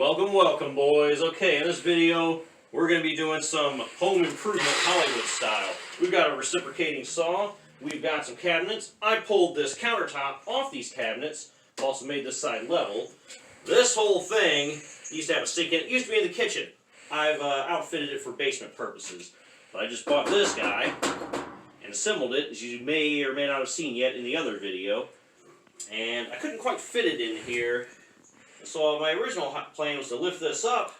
Welcome, welcome, boys. Okay, in this video, we're going to be doing some home improvement Hollywood style. We've got a reciprocating saw. We've got some cabinets. I pulled this countertop off these cabinets. Also made this side level. This whole thing used to have a sink in it. It used to be in the kitchen. I've outfitted it for basement purposes. But I just bought this guy and assembled it, as you may or may not have seen yet in the other video. And I couldn't quite fit it in here. So my original plan was to lift this up,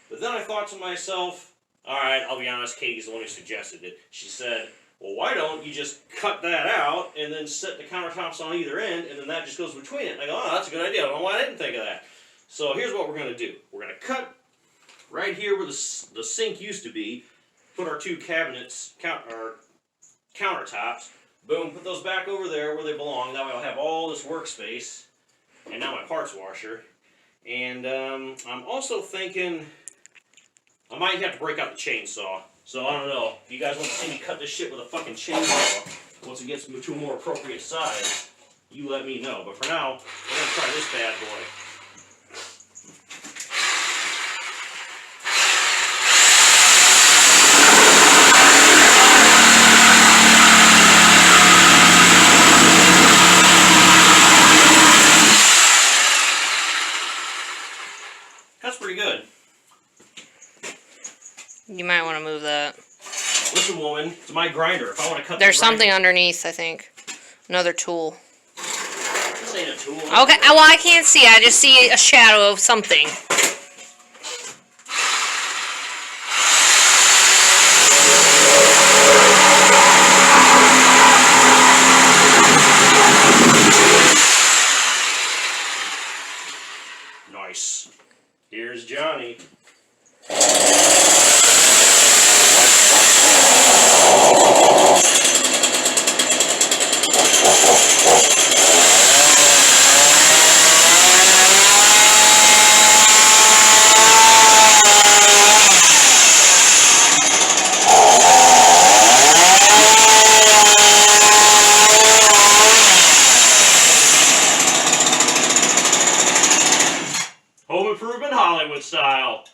but then I thought to myself, alright, I'll be honest, Katie's the one who suggested it. She said, well, why don't you just cut that out and then set the countertops on either end, and then that just goes between it. And I go, oh, that's a good idea. I don't know why I didn't think of that. So here's what we're going to do. We're going to cut right here where the sink used to be, put our two cabinets, our countertops, boom, put those back over there where they belong. That way I'll have all this workspace. And now my parts washer. And I'm also thinking I might have to break out the chainsaw. So I don't know. If you guys want to see me cut this shit with a fucking chainsaw once it gets to a more appropriate size, you let me know. But for now, we're going to try this bad boy. That's pretty good. You might want to move that. Listen, woman, it's my grinder. If I want to cut There's something underneath, I think. Another tool. This ain't a tool. Okay, well, I can't see. I just see a shadow of something. Nice. Here's Johnny. Home improvement Hollywood style.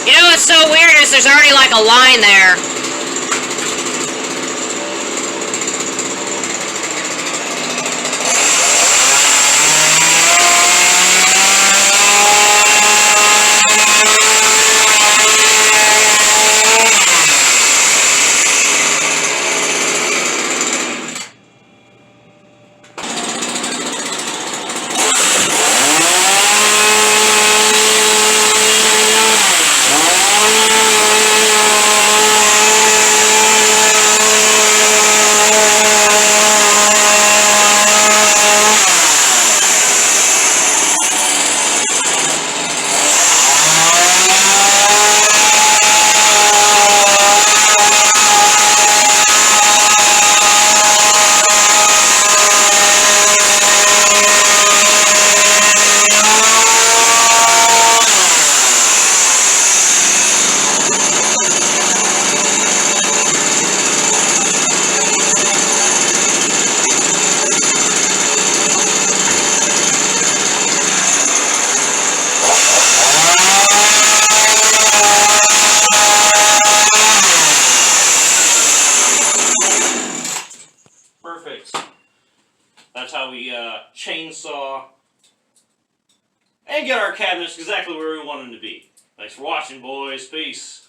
You know what's so weird is there's already like a line there. Perfect. That's how we chainsaw and get our cabinets exactly where we want them to be. Thanks for watching, boys. Peace.